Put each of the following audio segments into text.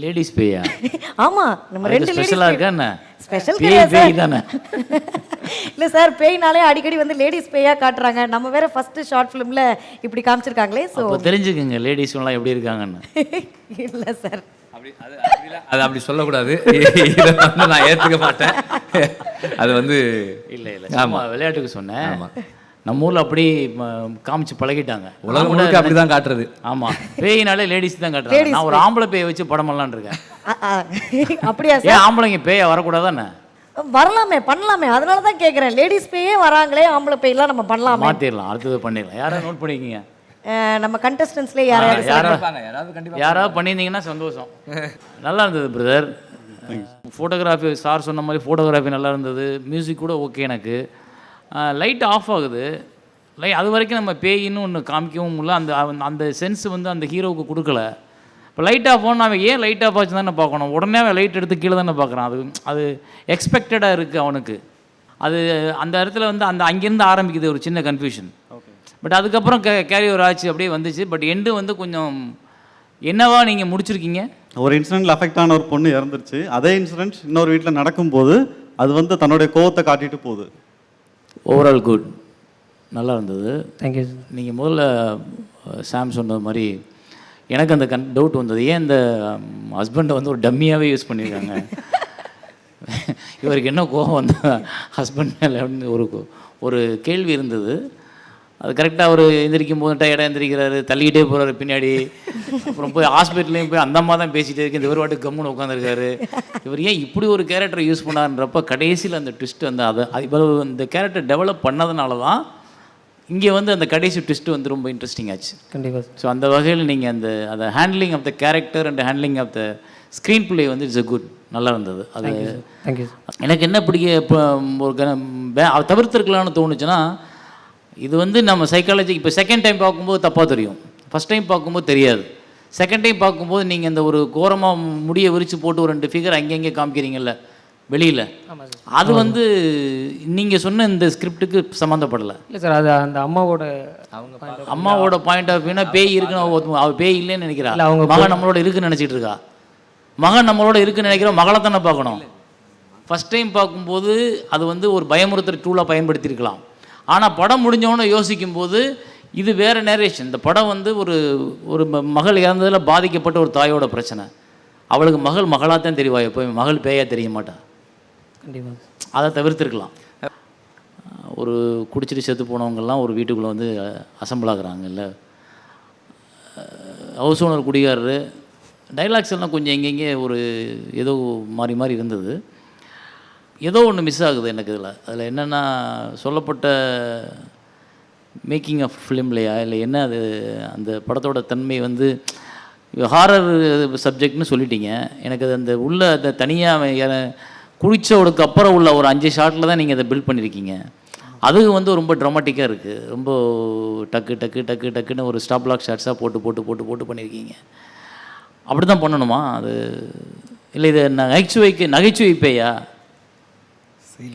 Ladies பேயா? ஆமா, நம்ம ரெண்டு ஸ்பெஷலாக இருக்கா என்ன? ஸ்பெஷல் பேய் கிடையாது பேய் சார். தானே? இல்ல சார், பேய்னாலே அடிக்கடி வந்து லேடிஸ் பேயா காட்டுறாங்க. நம்ம வேற ஃபர்ஸ்ட் ஷார்ட் ஃபிலிம்ல இப்படி காமிச்சிருக்காங்களே. சோ அப்போ தெரிஞ்சுக்குங்க லேடிஸ்லாம் எப்படி இருக்காங்கன்னு. இல்ல சார், அது அப்படி சொல்லக்கூடாது. இதை வந்து நான் ஏற்றுக்க மாட்டேன். அது வந்து இல்லை ஆமாம், விளையாட்டுக்கு சொன்னேன். நம்ம ஊரில் அப்படி காமிச்சு பழகிட்டாங்க. உலகம் முழுக்க அப்படி தான் காட்டுறது. ஆமாம், பேயினாலே லேடிஸ் தான் காட்டுறாங்க. நான் ஒரு ஆம்பளை பேயை வச்சு படம் பண்ணலான்னு இருக்கேன். அப்படியா சார்? ஏன் ஆம்பளைங்க பேயை வரக்கூடாதானே? வரலாமே, பண்ணலாமே. அதனால தான் கேட்குறேன். லேடிஸ் பேயே வராங்களே, ஆம்பளை பேய்லாம் நம்ம பண்ணலாமே. மாற்றிடலாம், அடுத்தது பண்ணிடலாம். யாராவது நோட் பண்ணிக்கிங்க. நம்ம கண்டஸ்டன்ஸ்லேயே யாராவது யாராவது பண்ணியிருந்தீங்கன்னா சந்தோஷம். நல்லா இருந்தது பிரதர். ஃபோட்டோகிராஃபி சார் சொன்ன மாதிரி ஃபோட்டோகிராஃபி நல்லா இருந்தது. மியூசிக் கூட ஓகே. எனக்கு லைட் ஆஃப் ஆகுது. அது வரைக்கும் நம்ம பேயின்னு ஒன்று காமிக்கவும் இல்லை. அந்த அந்த சென்ஸ் வந்து அந்த ஹீரோவுக்கு கொடுக்கல. இப்போ லைட் ஆஃப் ஆகணும், அவன் ஏன் லைட் ஆஃப் ஆச்சு தானே பார்க்கணும். உடனே அவன் லைட் எடுத்து கீழே தானே பார்க்குறான். அது எக்ஸ்பெக்டடாக இருக்குது அவனுக்கு. அது அந்த இடத்துல வந்து அங்கேருந்து ஆரம்பிக்குது ஒரு சின்ன கன்ஃபியூஷன். பட் அதுக்கப்புறம் கேரி ஓவர் ஆச்சு, அப்படியே வந்துச்சு. பட் எண்டு வந்து கொஞ்சம் என்னவா நீங்கள் முடிச்சிருக்கீங்க. ஒரு இன்சிடென்ட்ல அஃபெக்ட் ஆன ஒரு பொண்ணு இறந்துருச்சு. அதே இன்சிடென்ட் இன்னொரு வீட்டில் நடக்கும்போது அது வந்து தன்னுடைய கோவத்தை காட்டிட்டு போகுது. ஓவரால் குட், நல்லா இருந்தது. தேங்க்யூ. நீங்கள் முதல்ல சாம் சொன்னது மாதிரி எனக்கு அந்த டவுட் வந்தது. ஏன் இந்த ஹஸ்பண்டை வந்து ஒரு டம்மியாகவே யூஸ் பண்ணியிருக்காங்க. இவருக்கு என்ன கோபம் வந்து ஹஸ்பண்ட் மேலே அப்படின்னு ஒரு கேள்வி இருந்தது. அது கரெக்டாக அவர் எந்திரிக்கும் போது டயர்டாக எந்திரிக்கிறாரு, தள்ளிக்கிட்டே போகிறாரு பின்னாடி. அப்புறம் போய் ஹாஸ்பிட்டல்லையும் போய் அந்த அம்மா தான் பேசிகிட்டே இருக்கு. இந்த ஒரு வாட்டுக்கு கம்முன்னு உட்காந்துருக்காரு. இவர் ஏன் இப்படி ஒரு கேரக்டரை யூஸ் பண்ணாருன்றப்ப கடைசியில் அந்த ட்விஸ்ட் வந்து இவ்வளவு இந்த கேரக்டர் டெவலப் பண்ணதுனால தான் இங்கே வந்து அந்த கடைசி ட்விஸ்ட் வந்து ரொம்ப இன்ட்ரெஸ்டிங் ஆச்சு. கண்டிப்பாக. ஸோ அந்த வகையில் நீங்கள் அந்த handling of the character and handling of the screenplay வந்து இட்ஸ் அ குட், நல்லா இருந்தது. அது தேங்க்யூ. எனக்கு என்ன பிடிக்க இப்போ ஒரு தவிர்த்துருக்கலான்னு தோணுச்சுன்னா, இது வந்து நம்ம சைக்காலஜி இப்போ செகண்ட் டைம் பார்க்கும்போது தப்பாக தெரியும், ஃபஸ்ட் டைம் பார்க்கும்போது தெரியாது. செகண்ட் டைம் பார்க்கும்போது நீங்கள் இந்த ஒரு கோரமாக முடியை விரித்து போட்டு ஒரு 2 ஃபிகர் அங்கங்கே காமிக்கிறீங்கல்ல வெளியில், அது வந்து நீங்கள் சொன்ன இந்த ஸ்கிரிப்டுக்கு சம்மந்தப்படலை. இல்லை சார், அது அந்த அம்மாவோட பாயிண்ட் ஆஃப் வியூனா பேய் இருக்குன்னு அவள் பேய் இல்லைன்னு நினைக்கிறா. அவங்க மகன் நம்மளோட இருக்குன்னு நினச்சிட்டு இருக்கா. மகன் நம்மளோட இருக்குன்னு நினைக்கிறோம், மகளை தானே பார்க்கணும். ஃபஸ்ட் டைம் பார்க்கும்போது அது வந்து ஒரு பயமுறுத்துற டூலாக பயன்படுத்தியிருக்கலாம். ஆனால் படம் முடிஞ்சவொன்னே யோசிக்கும்போது இது வேறு நேரேஷன். இந்த படம் வந்து ஒரு மகள் இறந்ததில் பாதிக்கப்பட்ட ஒரு தாயோட பிரச்சனை. அவளுக்கு மகளாக தான் தெரிவா, எப்போயும் மகள் பேயாக தெரிய மாட்டா. கண்டிப்பாக. அதை தவிர்த்துருக்கலாம். ஒரு குடிச்சிட்டு செத்து போனவங்கெல்லாம் ஒரு வீட்டுக்குள்ளே வந்து அசம்பிள் ஆகுறாங்கல்ல. ஹவுஸ் ஓனர் குடிகாரரு. டைலாக்ஸ் எல்லாம் கொஞ்சம் எங்கெங்கே ஏதோ மாறி இருந்தது. ஏதோ ஒன்று மிஸ் ஆகுது எனக்கு அதில் என்னென்னா சொல்லப்பட்ட மேக்கிங் ஆஃப் ஃபிலிம்லையா இல்லை என்ன, அது அந்த படத்தோட தன்மை வந்து ஹாரர் சப்ஜெக்ட்னு சொல்லிட்டீங்க. எனக்கு அது அந்த உள்ள அந்த தனியாக குளிச்சவளுக்கு அப்புறம் உள்ள ஒரு 5 ஷாட்டில் தான் நீங்கள் அதை பில்ட் பண்ணியிருக்கீங்க. அது வந்து ரொம்ப ட்ராமாட்டிக்காக இருக்குது. ரொம்ப டக்குன்னு ஒரு ஸ்டாப் லாக் ஷாட்ஸாக போட்டு பண்ணியிருக்கீங்க. அப்படி தான் பண்ணணுமா அது? இல்லை இது நகைச்சுவை பேயா?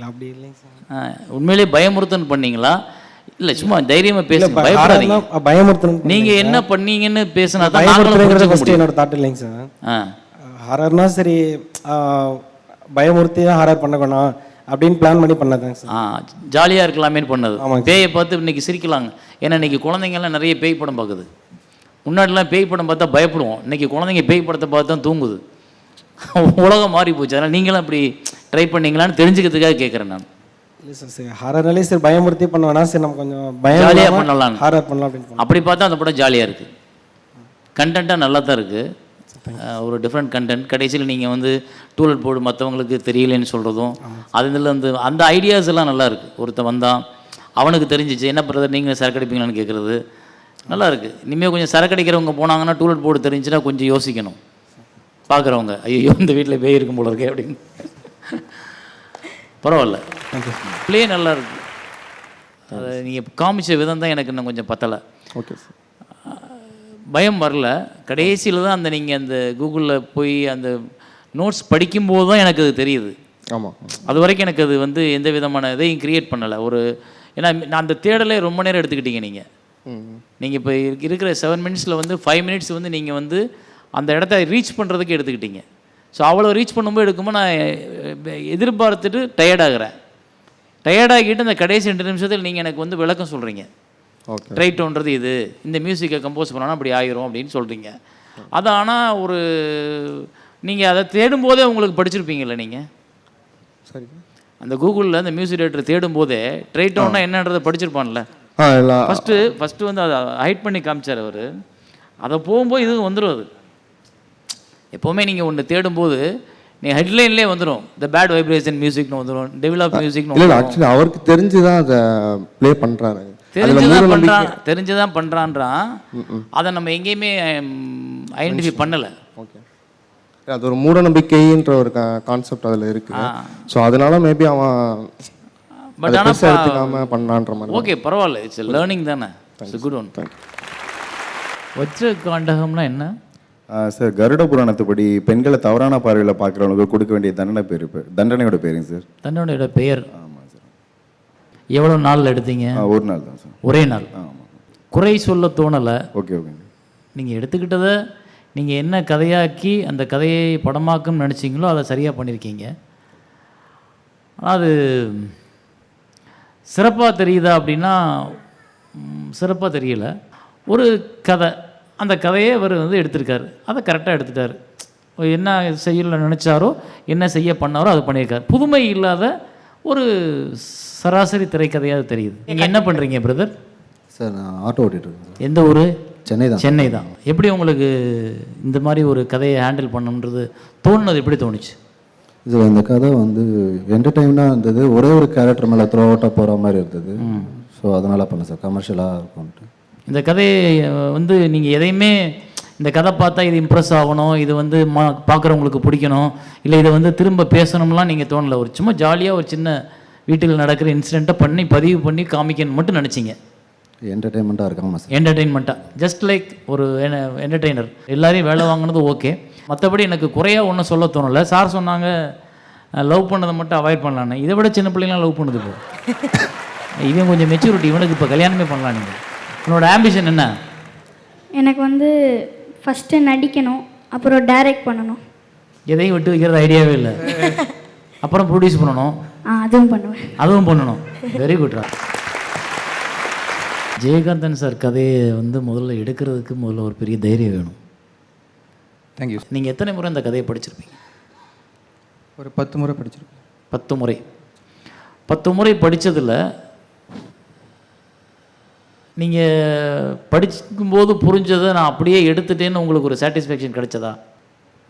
அப்படி இல்லைங்க சார். உண்மையிலே பயமுறுத்தன் பண்ணீங்களா? இல்லை சும்மா தைரியமாக பேசுங்க, பயப்படாதீங்க. பயமுறுத்தணும் நீங்கள் என்ன பண்ணீங்கன்னு பேசினா தான் என்னோட தாட் இல்லைங்க சார். ஹாரர்னா சரி, பயமுறுத்தி தான் ஹாரர் பண்ணணும் அப்படின்னு பிளான் பண்ணி பண்ணதாங்க சார். ஜாலியாக இருக்கலாமேன்னு பண்ணது. பேயை பார்த்து இன்னைக்கு சிரிக்கலாங்க. ஏன்னா இன்னைக்கு குழந்தைங்கள்லாம் நிறைய பேய் படம் பார்க்குது. முன்னாடிலாம் பேய் படம் பார்த்தா பயப்படுவோம். இன்றைக்கி குழந்தைங்க பேய் படத்தை பார்த்து தான் தூங்குது. உலகம் மாறி போச்சு. அதனால் நீங்களும் அப்படி ட்ரை பண்ணீங்களான்னு தெரிஞ்சுக்கிறதுக்காக கேட்குறேன் நான். இல்லை சார், சரி ஹாரர்னாலே சரி பயமுறுத்தி பண்ணுவேன்னா சரி நம்ம கொஞ்சம் ஜாலியாக பண்ணலாம், ஹாரர் பண்ணலாம் அப்படின்னு. அப்படி பார்த்தா அந்த படம் ஜாலியாக இருக்குது. கண்டென்ட்டாக நல்லா தான் இருக்குது. ஒரு டிஃப்ரெண்ட் கண்டென்ட். கடைசியில் நீங்கள் வந்து டூலெட் போர்டு மற்றவங்களுக்கு தெரியலன்னு சொல்கிறதும் அதில் வந்து அந்த ஐடியாஸ் எல்லாம் நல்லா இருக்குது. ஒருத்தன் வந்தான், அவனுக்கு தெரிஞ்சிச்சு என்ன பிரதர் நீங்கள் சரக்கு அடிப்பீங்களான்னு கேட்குறது நல்லா இருக்குது. இனிமேல் கொஞ்சம் சரக்கு அடிக்கிறவங்க போனாங்கன்னா டூலெட் போர்டு தெரிஞ்சுன்னா கொஞ்சம் யோசிக்கணும் பார்க்குறவங்க. ஐயோ இந்த வீட்டில் பேய் இருக்கும் போல இருக்கே அப்படின்னு. பரவாயில்ல, ப்ளே நல்லா இருக்குது. அதை நீங்கள் காமிச்ச விதம் தான் எனக்கு இன்னும் கொஞ்சம் பத்தலை. Okay sir. பயம் வரல. கடைசியில் தான் அந்த நீங்கள் அந்த கூகுளில் போய் அந்த நோட்ஸ் படிக்கும்போது தான் எனக்கு அது தெரியுது. ஆமாம், அது வரைக்கும் எனக்கு அது வந்து எந்த விதமான இதையும் க்ரியேட் பண்ணலை. ஏன்னா நான் அந்த தேடலே ரொம்ப நேரம் எடுத்துக்கிட்டீங்க. நீங்கள் இப்போ இருக்கிற 7 மினிட்ஸில் வந்து 5 மினிட்ஸ் வந்து நீங்கள் வந்து அந்த இடத்த ரீச் பண்ணுறதுக்கு எடுத்துக்கிட்டீங்க. ஸோ அவ்வளோ ரீச் பண்ணும்போது எடுக்கும்போது நான் எதிர்பார்த்துட்டு டயர்டாகிறேன். டயர்டாகிட்டு அந்த கடைசி 2 நிமிஷத்தில் நீங்கள் எனக்கு வந்து விளக்கம் சொல்கிறீங்க. ஓகே. ட்ரைட்டோன்றது இது, இந்த மியூசிக்கை கம்போஸ் பண்ணோன்னா அப்படி ஆயிரும் அப்படின்னு சொல்கிறீங்க. அது ஆனால் ஒரு நீங்கள் அதை தேடும்போதே உங்களுக்கு படிச்சிருப்பீங்கள்ல நீங்கள் சரி. அந்த கூகுளில் அந்த மியூசிக் டைரக்டர் தேடும்போதே ட்ரைட்டோன்னா என்னன்றதை படிச்சிருப்பான்ல. எல்லாம் ஃபஸ்ட்டு வந்து அதை ஹைட் பண்ணி காமிச்சார் அவர். அதை போகும்போது இது வந்துடும். அது எப்போவுமே நீங்கள் ஒன்று தேடும்போது நீங்கள் ஹெட்லைன்லேயே வந்துடும், த பேட் வைப்ரேஷன் மியூசிக்னு வந்துடும், டெவலப் மியூசிக்னு இல்லை வந்துடும். ஆக்சுவலி அவருக்கு தெரிஞ்சு தான் அதை ப்ளே பண்ணுறாரு. தெரிஞ்சுதான் பண்ணுறான்றான். அதை நம்ம எங்கேயுமே ஐடென்டிஃபை பண்ணலை. ஓகே. அது ஒரு மூட நம்பிக்கைன்ற ஒரு கான்செப்ட் அதில் இருக்குது. ஸோ அதனால மேபி அவன் பட் ஆனால் எடுத்துக்காம பண்ணான்ற மாதிரி. ஓகே, பரவாயில்ல, இட்ஸ் லேர்னிங் தானே. It's good one. வஜ்ர காண்டகம்னா என்ன சார்? கருட புராணத்துப்படி பெண்களை தவறான பார்வையில் பார்க்குறவங்களுக்கு கொடுக்க வேண்டிய தண்டனையோட பேருங்க சார். தண்டனையோட பெயர்? ஆமாம் சார். எவ்வளோ நாளில் எடுத்தீங்க? ஒரு நாள் தான் சார். ஒரே நாள். ஆமாம். குறை சொல்ல தோணலை. Okay okay. நீங்கள் எடுத்துக்கிட்டதை நீங்கள் என்ன கதையாக்கி அந்த கதையை படமாக்குன்னு நினச்சிங்களோ அதை சரியாக பண்ணியிருக்கீங்க. ஆனால் அது சிறப்பாக தெரியுதா அப்படின்னா சிறப்பாக தெரியல. ஒரு கதை, அந்த கதையை அவர் வந்து எடுத்திருக்காரு, அதை கரெக்டாக எடுத்துட்டார். என்ன செய்யல நினச்சாரோ என்ன செய்ய பண்ணாரோ அதை பண்ணியிருக்காரு. புதுமை இல்லாத ஒரு சராசரி திரைக்கதையாக தெரியுது. நீங்கள் என்ன பண்ணுறீங்க பிரதர்? சார் நான் ஆட்டோ ஓட்டிகிட்ருக்கேன். எந்த ஊர்? சென்னை தான். சென்னை தான். எப்படி உங்களுக்கு இந்த மாதிரி ஒரு கதையை ஹேண்டில் பண்ணணுன்றது தோணுனது எப்படி தோணுச்சு? இது இந்த கதை வந்து என்டர்டைனாக இருந்தது. ஒரே ஒரு கேரக்டர் மேலே த்ரோ அவுட்டாக போகிற மாதிரி இருந்தது. ஸோ அதனால் பண்ணேன் சார், கமர்ஷியலாக இருக்கும்ட்டு. இந்த கதையை வந்து நீங்கள் எதையுமே இந்த கதை பார்த்தா இது இம்ப்ரெஸ் ஆகணும், இது வந்து பார்க்குறவங்களுக்கு பிடிக்கணும், இல்லை இதை வந்து திரும்ப பேசணும்லாம் நீங்கள் தோணலை. ஒரு சும்மா ஜாலியாக ஒரு சின்ன வீட்டில் நடக்கிற இன்சிடெண்ட்டை பண்ணி பதிவு பண்ணி காமிக்கணும்னு மட்டும் நினச்சிங்க. என்டர்டெயின்மெண்ட்டாக இருக்காமா சார்? என்டர்டெயின்மெண்ட்டாக, ஜஸ்ட் லைக் ஒரு என்டர்டெய்னர். எல்லாரையும் வேலை வாங்கினது ஓகே, மற்றபடி எனக்கு குறையாக ஒன்றும் சொல்ல தோணலை. சார் சொன்னாங்க லவ் பண்ணதை மட்டும் அவாய்ட் பண்ணலான்னு. இதை விட சின்ன பிள்ளைங்களாம் லவ் பண்ணுது இப்போ. இவன் கொஞ்சம் மெச்சூரிட்டி, இவனுக்கு இப்போ கல்யாணமே பண்ணலாம். நீங்கள் உன்னோட ஆம்பிஷன் என்ன? எனக்கு வந்து ஃபஸ்ட்டு நடிக்கணும், அப்புறம் டைரக்ட் பண்ணணும். எதையும் விட்டு வைக்கிறது ஐடியாவே இல்லை. அப்புறம் ப்ரொடியூஸ் பண்ணணும். அதுவும் பண்ணுவேன். அதுவும் பண்ணணும். வெரி குட்ரா. ஜெயகாந்தன் சார் கதையை வந்து முதல்ல எடுக்கிறதுக்கு முதல்ல ஒரு பெரிய தைரியம் வேணும். தேங்க்யூ. நீங்கள் எத்தனை முறை அந்த கதையை படிச்சிருப்பீங்க? ஒரு 10 முறை படிச்சிருக்கேன். 10 முறை. 10 முறை படித்ததில் நீங்கள் படிக்கும்போது புரிஞ்சதை நான் அப்படியே எடுத்துட்டேன்னு உங்களுக்கு ஒரு சாட்டிஸ்ஃபேக்ஷன் கிடைச்சதா?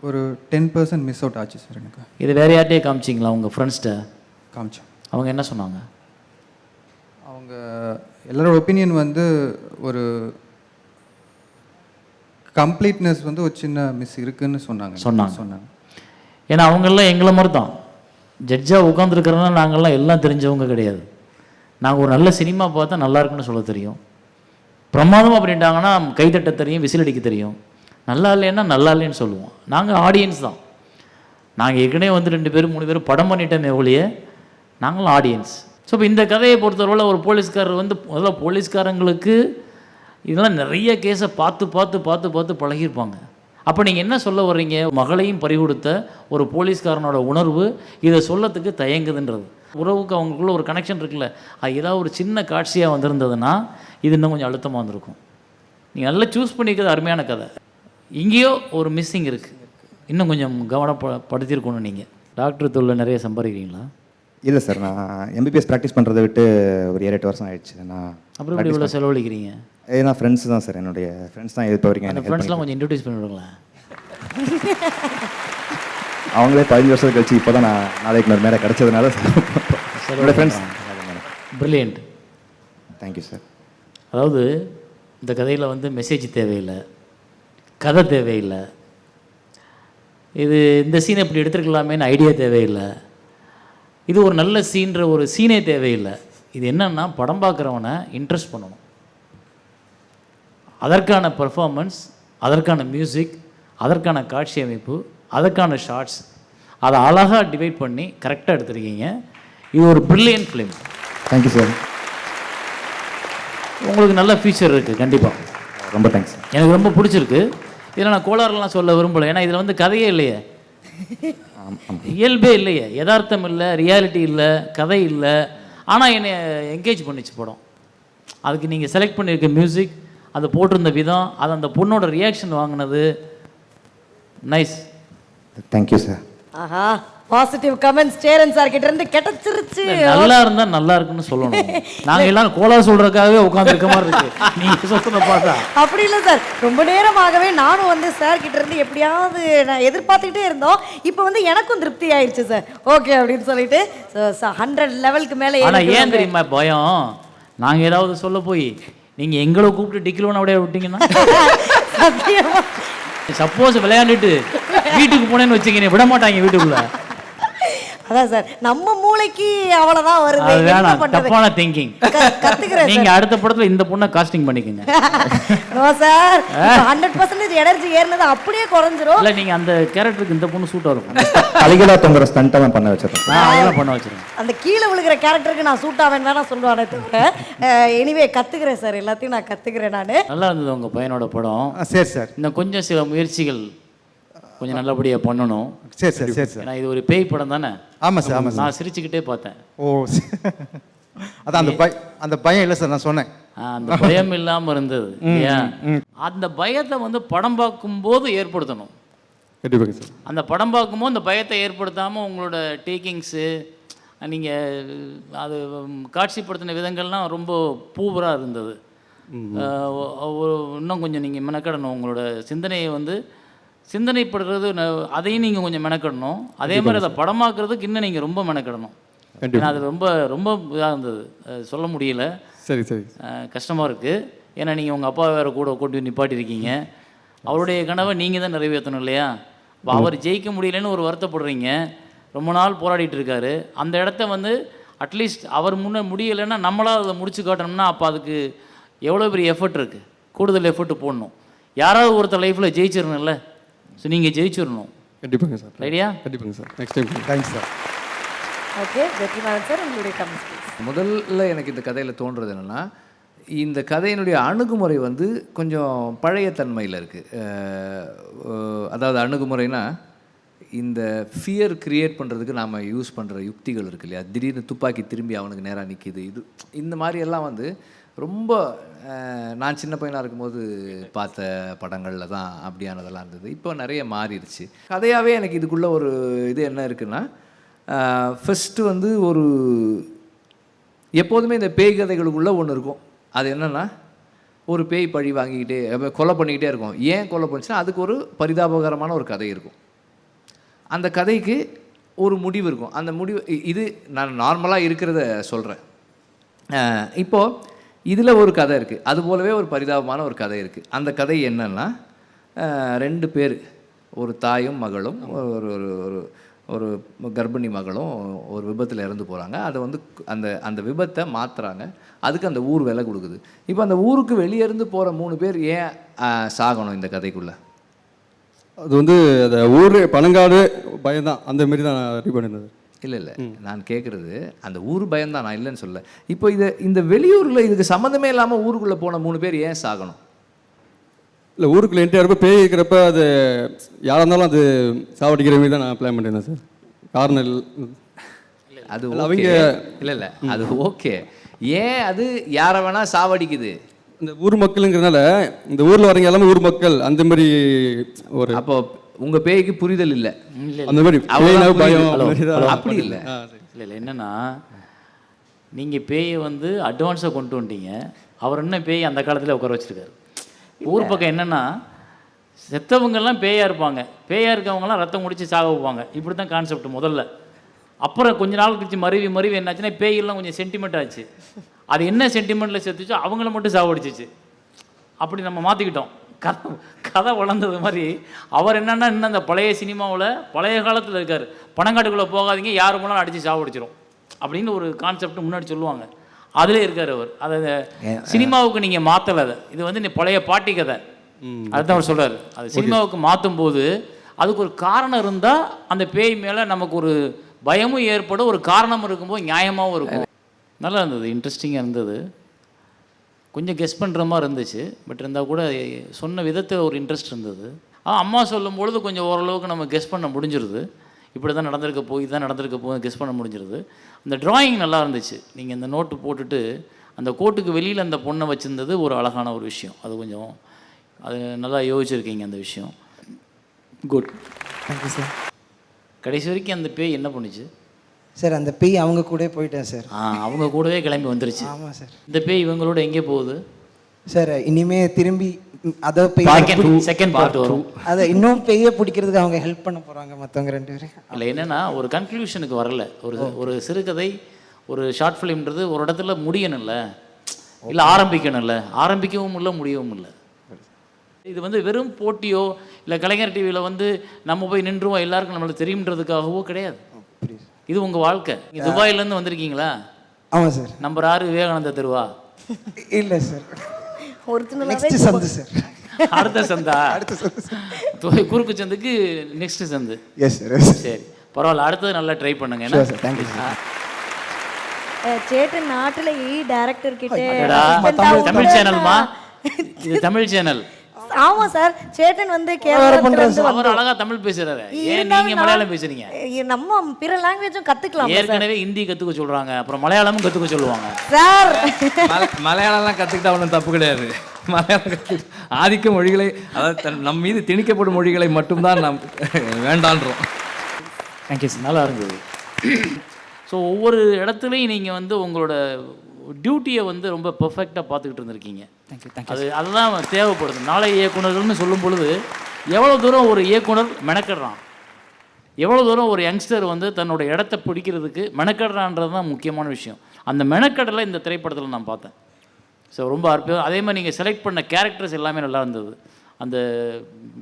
ஒரு 10% மிஸ் அவுட் ஆச்சு சார் எனக்கு. இது வேறு யார்கிட்டயே காமிச்சிங்களா? உங்கள் ஃப்ரெண்ட்ஸ்கிட்ட காமிச்சேன். அவங்க என்ன சொன்னாங்க? அவங்க எல்லாரோட ஒப்பீனியன் வந்து ஒரு கம்ப்ளீட்னஸ் வந்து ஒரு சின்ன மிஸ் இருக்குன்னு சொன்னாங்க. ஏன்னா அவங்கெல்லாம் எங்களை மாதிரி தான் ஜட்ஜாக உட்காந்துருக்கிறோன்னா நாங்கள்லாம் எல்லாம் தெரிஞ்சவங்க கிடையாது. நாங்கள் ஒரு நல்ல சினிமா பார்த்தா நல்லா இருக்குன்னு சொல்ல தெரியும். பிரமாதம் அப்படின்ட்டாங்கன்னா கைத்தட்ட தெரியும், விசில் அடிக்க தெரியும். நல்லா இல்லைன்னா நல்லா இல்லைன்னு சொல்லுவோம். நாங்கள் ஆடியன்ஸ் தான். நாங்கள் ஏற்கனவே வந்து 2 பேர் 3 பேர் படம் பண்ணிட்டோமே ஒழிய நாங்களும் ஆடியன்ஸ். ஸோ இப்போ இந்த கதையை பொறுத்தவரை ஒரு போலீஸ்காரர் வந்து முதல்ல போலீஸ்காரங்களுக்கு இதெல்லாம் நிறைய கேஸை பார்த்து பார்த்து பார்த்து பார்த்து பழகியிருப்பாங்க. அப்போ நீங்கள் என்ன சொல்ல வர்றீங்க? மகளையும் பறிகொடுத்த ஒரு போலீஸ்காரனோட உணர்வு இதை சொல்லத்துக்கு தயங்குதுன்றது. உறவுக்கு அவங்களுக்குள்ள ஒரு கனெக்ஷன் இருக்குல்ல, அது ஏதாவது ஒரு சின்ன காட்சியாக வந்திருந்ததுன்னா இது இன்னும் கொஞ்சம் அழுத்தமாக வந்திருக்கும். நீங்கள் நல்லா சூஸ் பண்ணிக்கிறது அருமையான கதை. இங்கேயோ ஒரு மிஸ்ஸிங் இருக்குது, இன்னும் கொஞ்சம் கவனப்படுத்தியிருக்கணும். நீங்கள் டாக்டர் தொழில் நிறைய சம்பாதிக்கிறீங்களா? இல்லை சார், நான் எம்பிபிஎஸ் ப்ராக்டிஸ் பண்ணுறதை விட்டு ஒரு 7-8 வருஷம் ஆயிடுச்சு. நான் அப்புறம் எப்படி இவ்வளோ செலவழிக்கிறீங்க? நான் ஃப்ரெண்ட்ஸ் தான் சார், என்னுடைய ஃப்ரெண்ட்ஸ் தான் இப்போ வரைக்கும். அந்த ஃப்ரெண்ட்ஸ்லாம் கொஞ்சம் இன்ட்ரடியூஸ் பண்ணி விடுங்களேன். அவங்களே 15 வருஷம் கழிச்சு இப்போ தான் நான் நாளைக்கு ஒரு மேலே கிடச்சதுனால என்னோடய ஃப்ரெண்ட்ஸ். பிரில்லியன்ட். Thank you sir. அதாவது இந்த கதையில் வந்து மெசேஜ் தேவையில்லை, கதை தேவையில்லை, இது இந்த சீனை இப்படி எடுத்துருக்கலாமேன்னு ஐடியா தேவையில்லை, இது ஒரு நல்ல சீன்ற ஒரு சீனே தேவையில்லை. இது என்னன்னா படம் பார்க்குறவனை இன்ட்ரெஸ்ட் பண்ணணும். அதற்கான பெர்ஃபார்மன்ஸ், அதற்கான மியூசிக், அதற்கான காட்சி அமைப்பு, அதற்கான ஷார்ட்ஸ், அதை அழகாக டிவைட் பண்ணி கரெக்டாக எடுத்துருக்கீங்க. இது ஒரு பிரில்லியன்ட் ஃபிலிம். Thank you sir. உங்களுக்கு நல்ல ஃபியூச்சர் இருக்குது கண்டிப்பாக. ரொம்ப தேங்க்ஸ். எனக்கு ரொம்ப பிடிச்சிருக்கு. இதில் நான் கோளாறுலாம் சொல்ல விரும்பலை, ஏன்னா இதில் வந்து கதையே இல்லையே, இயல்பே இல்லையே, யதார்த்தம் இல்லை, ரியாலிட்டி இல்லை, கதை இல்லை. ஆனால் என்னை என்கேஜ் பண்ணிச்சு படம். அதுக்கு நீங்கள் செலக்ட் பண்ணியிருக்க மியூசிக், அது போட்டிருந்த விதம், அது அந்த பொண்ணோட ரியாக்ஷன் வாங்கினது, நைஸ். Thank you sir. ஆஹா, பாசிட்டிவ் கமெண்ட்ஸ் சேரன் சார் கிட்ட இருந்து கிடைச்சிருச்சு. நல்லா இருந்தா நல்லா இருக்குன்னு சொல்லணும். நாங்க எல்லாரும் கோளாறு சொல்றதுக்காகவே உட்கார்ந்து இருக்க மாதிரி இருக்கு நீங்க சொல்றத பார்த்தா. அப்படி இல்லை சார், ரொம்ப நேரமாகவே நானும் வந்து சார் கிட்ட இருந்து எப்படியாவது நான் எதிர்பார்த்துக்கிட்டே இருந்தோம். இப்போ வந்து எனக்கும் திருப்தி ஆயிடுச்சு சார். ஓகே அப்படின்னு சொல்லிட்டு 100 லெவலுக்கு மேலே. ஆனா ஏன் தெரியுமா பயம், நாங்க ஏதாவது சொல்ல போய் நீங்க எங்களை கூப்பிட்டு டிக்கிலோன்னு அப்படியே விட்டீங்கன்னா, சப்போஸ் விளையாண்டுட்டு வீட்டுக்கு போனேன்னு வச்சுக்கீங்க, விட மாட்டாங்க வீட்டுக்குள்ள. அதான் சார், நம்ம மூளைக்கு அவ்வளவுதான் வருது. அது வேணாம், தப்பான திங்கிங். கத்துக்கிறேன். நீங்க அடுத்த படத்துல இந்த பொண்ணை காஸ்டிங் பண்ணிக்கங்க. நோ சார், 100% எனர்ஜி ஏறினது அப்படியே குறைஞ்சிரும். இல்ல நீங்க அந்த கேரக்டருக்கு இந்த பொண்ணு சூட்டா இருக்கும். தலைகளா தொங்குற ஸ்டண்ட் தான் பண்ண வச்சிருக்கேன். அதெல்லாம் பண்ண வச்சிருக்கேன். அந்த கீழே விழுகிற கேரக்டருக்கு நான் சூட் ஆவேன் வேணா சொல்லுவானே தவிர, எனிவே கத்துக்கிறேன் சார், எல்லாத்தையும் நான் கத்துக்கிறேன். நான் நல்லா இருந்தது உங்க பையனோட படம். சரி சார். இன்னும் கொஞ்சம் சில முயற்சிகள் கொஞ்சம் நல்லபடியாக பண்ணணும். சரி சார். சரி சார். ஏன்னா இது ஒரு பேய் படம் தானே. ஆமாம் சார். ஆமாம் சார். நான் சிரிச்சுக்கிட்டே பார்த்தேன். ஓ, அதான் அந்த பயம் இல்லை சார், நான் சொன்னேன். அந்த பயம் இல்லாமல் இருந்தது. ஏன் அந்த பயத்தை வந்து படம் பார்க்கும்போது ஏற்படுத்தணும். கண்டிப்பாக சார். அந்த படம் பார்க்கும்போது அந்த பயத்தை ஏற்படுத்தாமல் உங்களோட டேக்கிங்ஸு நீங்கள் அது காட்சிப்படுத்தின விதங்கள்லாம் ரொம்ப பூவராக இருந்தது. இன்னும் கொஞ்சம் நீங்கள் மெனக்கடணும். உங்களோட சிந்தனையை வந்து சிந்தனைப்படுறது அதையும் நீங்கள் கொஞ்சம் மெனக்கிடணும். அதே மாதிரி அதை படமாக்குறதுக்கு இன்னும் நீங்கள் ரொம்ப மெனக்கிடணும். ஏன்னா அது ரொம்ப ரொம்ப இதாக இருந்தது, சொல்ல முடியல. சரி சரி. கஷ்டமாக இருக்குது. ஏன்னா நீங்கள் உங்கள் அப்பா வேறு கூட கூட்டி நிப்பாட்டியிருக்கீங்க. அவருடைய கனவை நீங்கள் தான் நிறைவேற்றணும் இல்லையா? இப்போ அவர் ஜெயிக்க முடியலன்னு ஒரு வருத்தப்படுறீங்க. ரொம்ப நாள் போராடிட்டு இருக்காரு. அந்த இடத்த வந்து அட்லீஸ்ட் அவர் முன்னே முடியலைன்னா நம்மளால் அதை முடிச்சு காட்டணும்னா அப்போ அதுக்கு எவ்வளோ பெரிய எஃபர்ட் இருக்குது, கூடுதல் எஃபர்ட் போடணும். யாராவது ஒருத்தர் லைஃப்பில் ஜெயிச்சிடணும்ல. ஸோ நீங்கள் ஜெயிச்சிடணும். கண்டிப்பாங்க சார். ஐடியா? கண்டிப்பாங்க sir. Next time. Thanks sir. Okay, Vetrimaaran sir உங்களுடைய கமெண்ட்ஸ். முதல்ல எனக்கு இந்த கதையில் தோன்றது என்னென்னா, இந்த கதையினுடைய அணுகுமுறை வந்து கொஞ்சம் பழைய தன்மையில் இருக்குது. அதாவது அணுகுமுறைனா, இந்த ஃபியர் க்ரியேட் பண்ணுறதுக்கு நாம் யூஸ் பண்ணுற யுக்திகள் இருக்கு இல்லையா? திடீர்னு துப்பாக்கி திரும்பி அவனுக்கு நேராக நிற்கிது, இது இந்த மாதிரியெல்லாம் வந்து ரொம்ப நான் சின்ன பையனாக இருக்கும்போது பார்த்த படங்களில் தான் அப்படியானதெல்லாம் இருந்தது. இப்போ நிறைய மாறிடுச்சு. கதையாகவே எனக்கு இதுக்குள்ளே ஒரு இது என்ன இருக்குன்னா, ஃபஸ்ட்டு வந்து ஒரு எப்போதுமே இந்த பேய் கதைகளுக்குள்ளே ஒன்று இருக்கும். அது என்னென்னா, ஒரு பேய் பழி வாங்கிக்கிட்டே கொலை பண்ணிக்கிட்டே இருக்கும். ஏன் கொலை பண்ணுச்சுன்னா அதுக்கு ஒரு பரிதாபகரமான ஒரு கதை இருக்கும். அந்த கதைக்கு ஒரு முடிவு இருக்கும். அந்த முடிவு இது நான் நார்மலாக இருக்கிறத சொல்கிறேன். இப்போது இதில் ஒரு கதை இருக்குது, அது போலவே ஒரு பரிதாபமான ஒரு கதை இருக்குது. அந்த கதை என்னன்னா, 2 பேர், ஒரு தாயும் மகளும், ஒரு ஒரு ஒரு கர்ப்பிணி மகளும் ஒரு விபத்தில் இறந்து போகிறாங்க. அதை வந்து அந்த விபத்தை மாற்றுறாங்க. அதுக்கு அந்த ஊர் விலை கொடுக்குது. இப்போ அந்த ஊருக்கு வெளியே இருந்து போகிற 3 பேர் ஏன் சாகணும் இந்த கதைக்குள்ளே? அது வந்து அந்த ஊர் பழங்காடு பயம்தான், அந்த மாரி தான் ரெடி பண்ணியிருந்தது. இல்லை நான் கேட்குறது அந்த ஊர் பயம்தான், நான் இல்லைன்னு சொல்ல. இப்போ இந்த வெளியூரில் இதுக்கு சம்மந்தமே இல்லாமல் ஊருக்குள்ளே போன 3 பேர் ஏன் சாகணும்? இல்லை, ஊருக்குள்ளே என்ட்ரி ஆகிறப்ப பேய் இருக்கிறப்ப அது யாராக இருந்தாலும் அது சாவடிக்கிற மாதிரி தான் நான் பிளான் பண்ணியிருந்தேன் சார். காரணம் அது அவங்க இல்லை அது ஓகே. ஏன் அது யாரை வேணால் சாவடிக்குது? இந்த ஊர் மக்களுங்கிறதுனால இந்த ஊரில் வரவங்க எல்லாமே ஊர் மக்கள், அந்த மாதிரி ஒரு. அப்போ உங்கள் பேய்க்கு புரிதல் இல்லை, அந்த மாதிரி பயம் அப்படி இல்லை. இல்லை என்னென்னா, நீங்கள் பேயை வந்து அட்வான்ஸாக கொண்டு வந்துட்டீங்க. அவர் என்ன பேய் அந்த காலத்தில் உட்கார வச்சுருக்காரு. ஊர் பக்கம் என்னென்னா, செத்தவங்கெல்லாம் பேயாக இருப்பாங்க, பேயாக இருக்கவங்கலாம் ரத்தம் குடிச்சு சாக வைப்பாங்க. இப்படி தான் கான்செப்ட் முதல்ல. அப்புறம் கொஞ்ச நாள் கழிச்சு மருவி என்னாச்சுன்னா பேயெல்லாம் கொஞ்சம் சென்டிமெண்ட் ஆச்சு. அது என்ன சென்டிமெண்ட்டில் செத்துச்சோ அவங்கள மட்டும் சாவடிச்சிச்சு. அப்படி நம்ம மாற்றிக்கிட்டோம். கதை வளர்ந்தது மாதிரி அவர் என்னென்னா, இன்னும் அந்த பழைய சினிமாவில் பழைய காலத்தில் இருக்கார். பணங்காட்டுக்குள்ளே போகாதீங்க, யார் மூலம் அடித்து சாவடிச்சிடும் அப்படின்னு ஒரு கான்செப்ட் முன்னாடி சொல்லுவாங்க. அதிலே இருக்கார் அவர். அதை சினிமாவுக்கு நீங்கள் மாற்றலை. அதை இது வந்து பழைய பாட்டி கதை, அதுதான் அவர் சொல்கிறார். அது சினிமாவுக்கு மாற்றும் போது அதுக்கு ஒரு காரணம் இருந்தால் அந்த பேய் மேலே நமக்கு ஒரு பயமும் ஏற்படும், ஒரு காரணம் இருக்கும்போது நியாயமாகவும் இருக்கும். நல்லா இருந்தது, இன்ட்ரெஸ்டிங்காக இருந்தது. கொஞ்சம் கெஸ் பண்ணுற மாதிரி இருந்துச்சு. பட் இருந்தால் கூட சொன்ன விதத்தில் ஒரு இன்ட்ரெஸ்ட் இருந்தது. அம்மா சொல்லும் பொழுது கொஞ்சம் ஓரளவுக்கு நம்ம கெஸ் பண்ண முடிஞ்சிருது. இப்படி தான் நடந்திருக்க போய் இதுதான் நடந்திருக்க போய் கெஸ் பண்ண முடிஞ்சிருது. அந்த ட்ராயிங் நல்லா இருந்துச்சு. நீங்கள் இந்த நோட்டு போட்டுட்டு அந்த கோட்டுக்கு வெளியில் அந்த பொண்ணை வச்சுருந்தது ஒரு அழகான ஒரு விஷயம். அது கொஞ்சம் அது நல்லா யோசிச்சிருக்கீங்க அந்த விஷயம். குட். Thank you sir. கடைசி வரைக்கும் அந்த பேய் என்ன பண்ணுச்சு சார்? அந்த பேய் அவங்க கூட போயிட்டேன் சார். அவங்க கூடவே கிளம்பி வந்துருச்சு. ஆமாம் சார். இந்த பேய் இவங்களோட எங்கே போகுது சார்? இனிமே திரும்பி அதை செகண்ட் பார்ட் வரும். அதை இன்னும் பேயை பிடிக்கிறதுக்கு அவங்க ஹெல்ப் பண்ண போகிறாங்க மற்றவங்க 2 பேரும். இல்லை என்னென்னா ஒரு கன்க்ளூஷனுக்கு வரல. ஒரு சிறுகதை ஒரு ஷார்ட் ஃபிலிம்ன்றது ஒரு இடத்துல முடியணும்ல, இல்லை ஆரம்பிக்கணும்ல. ஆரம்பிக்கவும் இல்லை, முடியவும் இல்லை. இது வந்து வெறும் போட்டியோ இல்லை கலைஞர் டிவியில் வந்து நம்ம போய் நின்றுவோம் எல்லாருக்கும் நம்மளுக்கு தெரியுன்றதுக்காகவோ கிடையாது. இது உங்கள் வாழ்க்கை. நீங்கள் துபாயிலேருந்து வந்திருக்கீங்களா? ஆமாம் சார். நம்பர் 6 விவேகானந்த தெருவா? இல்லை சார், ஒரிஜினல் நெக்ஸ்ட் சந்து சார். அடுத்த சந்தா? அடுத்த சந்து சார். குறுக்கு சந்துக்கு நெக்ஸ்ட் சந்து. Yes sir. சரி பரவாயில்ல, அடுத்தது நல்லா ட்ரை பண்ணுங்க. Sir thank you sir. சேட்டன் நாட்டுல டைரக்டர் கிட்ட தமிழ் சேனல்மா, இது தமிழ் சேனல். ஆமா சார், சேட்டன் வந்து கேரளா அவர் அழகா தமிழ் பேசுறாரு. ஏன் நீங்க மலையாளம் பேசுறீங்க? நம்ம பிற லாங்குவேஜும் கத்துக்கலாம். ஏற்கனவே ஹிந்தி கத்துக்க சொல்றாங்க, அப்புறம் மலையாளமும் கத்துக்க சொல்லுவாங்க சார். மலையாளம்லாம் கற்றுக்கிட்டா ஒன்றும் தப்பு கிடையாது. மலையாளம் ஆதிக்க மொழிகளை, அதாவது நம் மீது திணிக்கப்படும் மொழிகளை மட்டும்தான் நாம் வேண்டான்றோம். தேங்க்யூ சார், நல்லா இருந்தது. ஸோ ஒவ்வொரு இடத்துலையும் நீங்கள் வந்து உங்களோட டியூட்டியை வந்து ரொம்ப பெர்ஃபெக்டாக பார்த்துக்கிட்டு இருந்திருக்கீங்க. அதுதான் தேவைப்படுது. நாளை இயக்குனர்கள்னு சொல்லும் பொழுது எவ்வளோ தூரம் ஒரு இயக்குனர் மெனக்கடுறான், எவ்வளோ தூரம் ஒரு யங்ஸ்டர் வந்து தன்னோட இடத்த பிடிக்கிறதுக்கு மெனக்கடுறான்றது தான் முக்கியமான விஷயம். அந்த மெனக்கடலை இந்த திரைப்படத்தில் நான் பார்த்தேன். ஸோ ரொம்ப அற்புதம். அதே மாதிரி நீங்கள் செலக்ட் பண்ண கேரக்டர்ஸ் எல்லாமே நல்லா இருந்தது. அந்த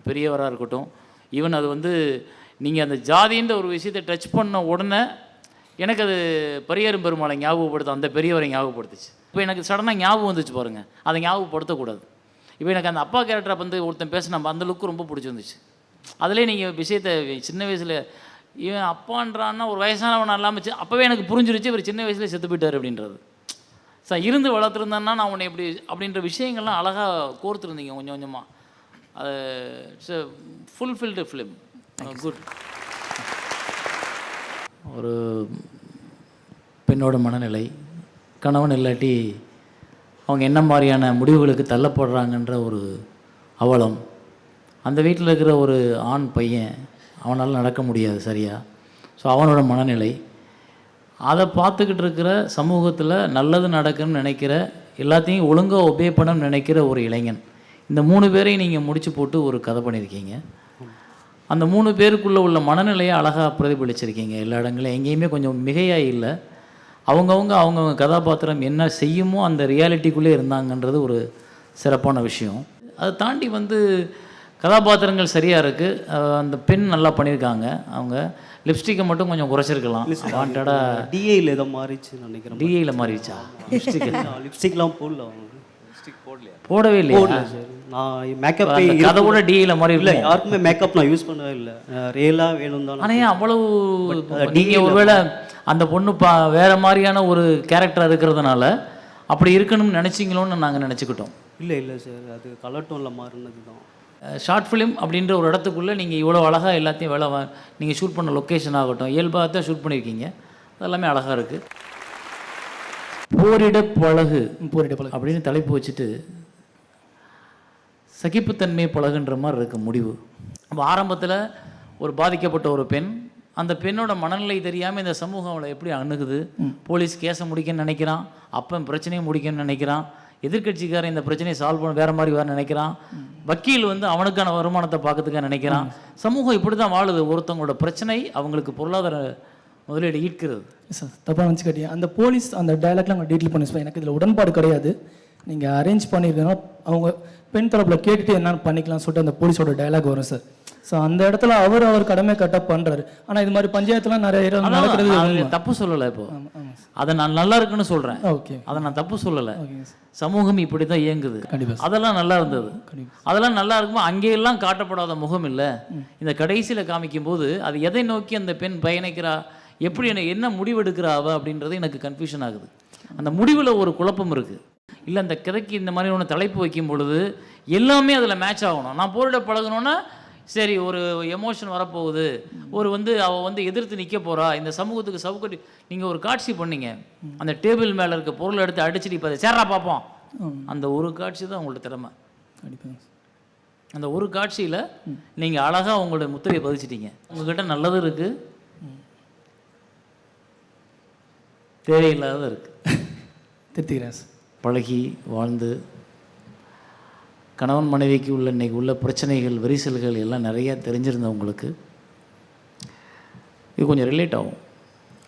பெரியவராக இருக்கட்டும், ஈவன் அது வந்து நீங்கள் அந்த ஜாதின்ற ஒரு விஷயத்தை டச் பண்ண உடனே எனக்கு அது பரியரும் பெருமாளை ஞாபகப்படுத்தும், அந்த பெரியவரை ஞாபகப்படுத்துச்சு. இப்போ எனக்கு சடனாக ஞாபகம் வந்துச்சு பாருங்கள், அதை ஞாபகப்படுத்தக்கூடாது. இப்போ எனக்கு அந்த அப்பா கேரக்டரை வந்து ஒருத்தன் பேசின அந்த லுக்கு ரொம்ப பிடிச்சிருந்துச்சு. அதிலே நீங்கள் விஷயத்தை சின்ன வயசில் இவன் அப்பான்றான்னா ஒரு வயசானவன் இல்லாமல் அப்போவே எனக்கு புரிஞ்சிருச்சு இவர் சின்ன வயசுலேயே செத்து போயிட்டார் அப்படின்றது. சார் இருந்து வளர்த்துருந்தான்னா நான் உன்னை எப்படி அப்படின்ற விஷயங்கள்லாம் அழகாக கோர்த்துருந்தீங்க கொஞ்சம் கொஞ்சமாக. அது it's a fulfilled film. Good. ஒரு பெண்ணோட மனநிலை, கணவன் இல்லாட்டி அவங்க என்ன மாதிரியான முடிவுகளுக்கு தள்ளப்படுறாங்கன்ற ஒரு அவலம், அந்த வீட்டில் இருக்கிற ஒரு ஆண் பையன் அவனால் நடக்க முடியாது சரியாக. ஸோ அவனோட மனநிலை, அதை பார்த்துக்கிட்டு இருக்கிற சமூகத்தில் நல்லது நடக்குன்னு நினைக்கிற, எல்லாத்தையும் ஒழுங்காக ஒபே பண்ணணும்னு நினைக்கிற ஒரு இளைஞன். இந்த 3 பேரையும் நீங்கள் முடிச்சு போட்டு ஒரு கதை பண்ணியிருக்கீங்க. அந்த 3 பேருக்குள்ளே உள்ள மனநிலையை அழகாக பிரதிபலிச்சிருக்கீங்க எல்லா இடங்களையும். எங்கேயுமே கொஞ்சம் மிகையாக இல்லை. அவங்கவுங்க கதாபாத்திரம் என்ன செய்யுமோ அந்த ரியாலிட்டிக்குள்ளே இருந்தாங்கன்றது ஒரு சிறப்பான விஷயம். அதை தாண்டி வந்து கதாபாத்திரங்கள் சரியாக இருக்குது. அந்த பெண் நல்லா பண்ணியிருக்காங்க. அவங்க லிப்ஸ்டிக்கை மட்டும் கொஞ்சம் குறைச்சிருக்கலாம். வாண்டடாக டிஏயில் ஏதோ மாறிச்சு நினைக்கிறேன். டிஏயில் மாறிடுச்சா? லிப்ஸ்டிக்லாம் போடல, போடவே இல்லையா? நான் மேக்கப் கதை கூட டிஏயில் மாறி இல்லை, யாருக்குமே மேக்கப் நான் யூஸ் பண்ணவே இல்லை. ரியலாக வேணும் தான். ஆனால் ஏன் அவ்வளவு? நீங்கள் ஒருவேளை அந்த பொண்ணு வேறு மாதிரியான ஒரு கேரக்டர் இருக்கிறதுனால அப்படி இருக்கணும்னு நினச்சிங்களோன்னு நாங்கள் நினச்சிக்கிட்டோம். இல்லை இல்லை சார், அது கலர் டோனில் மாறினது தான். ஷார்ட் ஃபிலிம் அப்படின்ற ஒரு இடத்துக்குள்ளே நீங்கள் இவ்வளோ அழகாக எல்லாத்தையும் நீங்கள் ஷூட் பண்ண லொக்கேஷன் ஆகட்டும், இயல்பாக தான் ஷூட் பண்ணியிருக்கீங்க. அதெல்லாமே அழகாக இருக்குது. போரிட பழகு அப்படின்னு தலைப்பு வச்சுட்டு சகிப்புத்தன்மை பழகுன்ற மாதிரி இருக்குது முடிவு. அப்போ ஆரம்பத்தில் ஒரு பாதிக்கப்பட்ட ஒரு பெண், அந்த பெண்ணோட மனநிலை தெரியாமல் இந்த சமூகம் அவளை எப்படி அணுகுது. போலீஸ் கேஸை முடிக்கணும்னு நினைக்கிறான், அப்போ பிரச்சனையை முடிக்கணும்னு நினைக்கிறான், எதிர்கட்சிக்காரன் இந்த பிரச்சனையை சால்வ் பண்ண வேறு மாதிரி வேறு நினைக்கிறான், வக்கீல் வந்து அவனுக்கான வருமானத்தை பார்க்கறதுக்காக நினைக்கிறான். சமூகம் இப்படி தான் வாழுது. ஒருத்தவங்களோட பிரச்சனை அவங்களுக்கு பொருளாதார முதலீடு ஈர்க்கிறது. சார் தப்பாக நினச்சிக்கிட்டீங்க. அந்த போலீஸ் அந்த டைலாக்லாம் அவங்க டீட்டெயில் பண்ணி எனக்கு இதில் உடன்பாடு கிடையாது. நீங்கள் அரேஞ்ச் பண்ணியிருக்கீங்கன்னா அவங்க பெண் தரப்பில் கேட்டுட்டு என்னென்னு பண்ணிக்கலாம்னு சொல்லிட்டு அந்த போலீஸோட டைலாக் வரும் சார். ஸோ அந்த இடத்துல அவர் கடமை கரெக்டாக பண்ணுறாரு. ஆனால் இது மாதிரி பஞ்சாயத்துலாம் நிறைய நடக்கிறது தப்பு சொல்லலை. இப்போ அதை நான் நல்லா இருக்குன்னு சொல்கிறேன். ஓகே, அதை நான் தப்பு சொல்லலை. சமூகம் இப்படி தான் இயங்குது. அதெல்லாம் நல்லா இருந்தது. அதெல்லாம் நல்லா இருக்கும்போது அங்கேயெல்லாம் காட்டப்படாத முகம் இல்லை. இந்த கடைசியில் காமிக்கும் போது அது எதை நோக்கி அந்த பெண் பயணிக்கிறா, எப்படி என்ன முடிவெடுக்கிறா அவ அப்படின்றது எனக்கு கன்ஃபியூஷன் ஆகுது. அந்த முடிவில் ஒரு குழப்பம் இருக்குது. இல்லை அந்த கதைக்கு இந்த மாதிரி ஒன்று தலைப்பு வைக்கும் பொழுது எல்லாமே அதில் மேட்ச் ஆகணும். நான் போரிட பழகணுன்னா சரி ஒரு எமோஷன் வரப்போகுது, ஒரு அவள் எதிர்த்து நிற்க போகிறா, இந்த சமூகத்துக்கு சவுக்கடி. நீங்கள் ஒரு காட்சி பண்ணீங்க, அந்த டேபிள் மேலே இருக்க பொருளை எடுத்து அடிச்சுட்டு இப்போ சேரா பார்ப்போம். அந்த ஒரு காட்சி தான் உங்களோட திறமை. அந்த ஒரு காட்சியில் நீங்கள் அழகாக உங்களோட முத்திரையை பதிச்சிட்டீங்க. உங்ககிட்ட நல்லது இருக்குது, தேவையில்லாத இருக்குது. திருத்திக்கிறேன். பழகி வாழ்ந்து கணவன் மனைவிக்கு உள்ள இன்றைக்கி உள்ள பிரச்சனைகள், விரிசல்கள் எல்லாம் நிறையா தெரிஞ்சிருந்தவங்களுக்கு இது கொஞ்சம் ரிலேட் ஆகும்.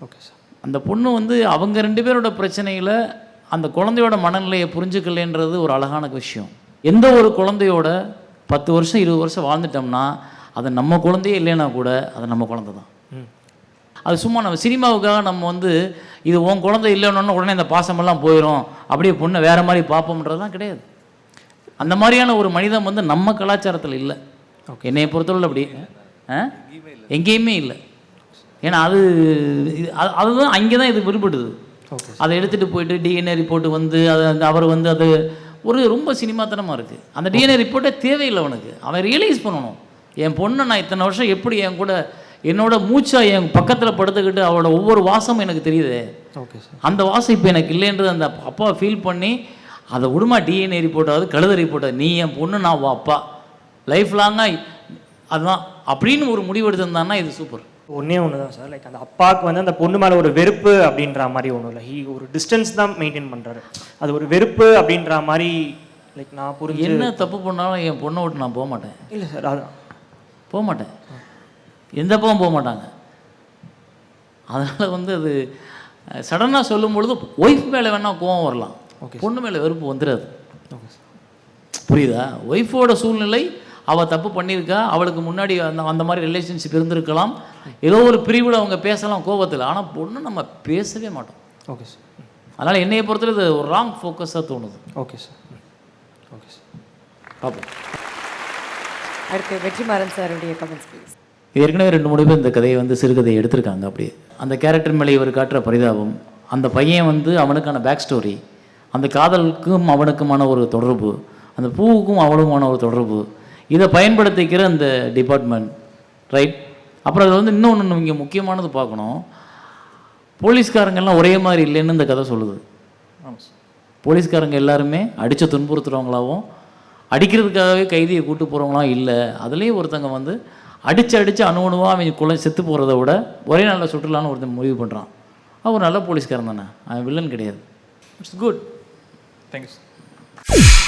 Okay sir. அந்த பொண்ணு அவங்க 2 பேரோட பிரச்சனையில் அந்த குழந்தையோட மனநிலையை புரிஞ்சுக்கலைன்றது ஒரு அழகான விஷயம். எந்த ஒரு குழந்தையோட 10 வருஷம் 20 வருஷம் வாழ்ந்துட்டோம்னா அது நம்ம குழந்தையே இல்லைன்னா கூட அது நம்ம குழந்தை தான். அது சும்மா நம்ம சினிமாவுக்காக நம்ம இது உன் குழந்தை இல்லைன்னு உடனே அந்த பாசமெல்லாம் போயிடும், அப்படியே பொண்ணை வேறு மாதிரி பார்ப்போம்ன்றதுலாம் கிடையாது. அந்த மாதிரியான ஒரு மனிதன் நம்ம கலாச்சாரத்தில் இல்லை. என்னையை பொறுத்தவரை அப்படி எங்கேயுமே இல்லை. ஏன்னா அதுதான் அங்கே தான் இது விரும்புடுது. அதை எடுத்துகிட்டு போயிட்டு டிஎன்ஏ ரிப்போர்ட்டு அது அவர் அது ஒரு ரொம்ப சினிமாத்தனமாக இருக்குது. அந்த டிஎன்ஏ ரிப்போர்ட்டே தேவையில்லை அவனுக்கு. அவன் ரியலைஸ் பண்ணணும், என் பொண்ணை நான் இத்தனை வருஷம் எப்படி என் கூட என்னோட மூச்சா என் பக்கத்தில் படுத்துக்கிட்டு அவளோட ஒவ்வொரு வாசமும் எனக்கு தெரியுது. அந்த வாசம் இப்போ எனக்கு இல்லைன்றது அந்த அப்பா ஃபீல் பண்ணி அதை விடுமா டிஎன்ஏ ரிப்போர்ட்டாவது கழுத ரிப்போர்ட்டாவது, நீ என் பொண்ணு நான் அப்பா லைஃப் லாங்காக அதுதான் அப்படின்னு ஒரு முடிவு எடுத்திருந்தான்னா இது சூப்பர். ஒன்றே ஒன்று தான் சார், லைக் அந்த அப்பாவுக்கு அந்த பொண்ணு மேலே ஒரு வெறுப்பு அப்படின்ற மாதிரி ஒன்றும் இல்லை. ஒரு டிஸ்டன்ஸ் தான் மெயின்டைன் பண்ணுறாரு. அது ஒரு வெறுப்பு அப்படின்ற மாதிரி லைக் நான் புரிஞ்சு என்ன தப்பு பண்ணாலும் என் பொண்ணை விட்டு நான் போக மாட்டேன். இல்லை சார், அது போக மாட்டேன், எந்த பக்கம் போக மாட்டாங்க. அதனால் அது சடனாக சொல்லும் பொழுது ஒய்ஃப் மேலே வேணால் கோவம் வரலாம், பொண்ணு மேலே வெறுப்பு வந்துடாது. புரியுதா? ஒய்ஃபோட சூழ்நிலை, அவள் தப்பு பண்ணியிருக்கா, அவளுக்கு முன்னாடி அந்த மாதிரி ரிலேஷன்ஷிப் இருந்திருக்கலாம், ஏதோ ஒரு பிரிவில் அவங்க பேசலாம் கோபத்தில். ஆனால் பொண்ணு நம்ம பேசவே மாட்டோம். Okay sir. அதனால் என்னையை பொறுத்தவரை இது ஒரு ராங் ஃபோக்கஸாக தோணுது. Okay sir. ஓகே சார், பார்ப்போம். அடுத்து வெற்றிமாறன் சாருடைய கமெண்ட்ஸ் ப்ளீஸ். ஏற்கனவே 2-3 பேர் இந்த கதையை சிறுகதையை எடுத்திருக்காங்க. அப்படியே அந்த கேரக்டர் மேலே இவர் காட்டுற பரிதாபம், அந்த பையன் அவனுக்கான பேக் ஸ்டோரி, அந்த காதலுக்கும் அவனுக்குமான ஒரு தொடர்பு, அந்த பூவுக்கும் அவனுக்குமான ஒரு தொடர்பு, இதை பயன்படுத்திக்கிற அந்த டிபார்ட்மெண்ட், ரைட். அப்புறம் அதில் இன்னொன்று இங்கே முக்கியமானது பார்க்கணும், போலீஸ்காரங்கெல்லாம் ஒரே மாதிரி இல்லைன்னு இந்த கதை சொல்லுது. போலீஸ்காரங்க எல்லாருமே அடித்து துன்புறுத்துறவங்களாகவும் அடிக்கிறதுக்காகவே கைதியை கூட்டு போகிறவங்களாம் இல்லை. அதுலேயும் ஒருத்தங்க அடித்து அணுவாக அவங்க செத்து போகிறத விட ஒரே நல்ல சுற்றுலான்னு ஒருத்தன் முடிவு பண்ணுறான். அவர் நல்ல போலீஸ்காரன் தானே, அவன் வில்லன் கிடையாது. It's good. Thank you sir.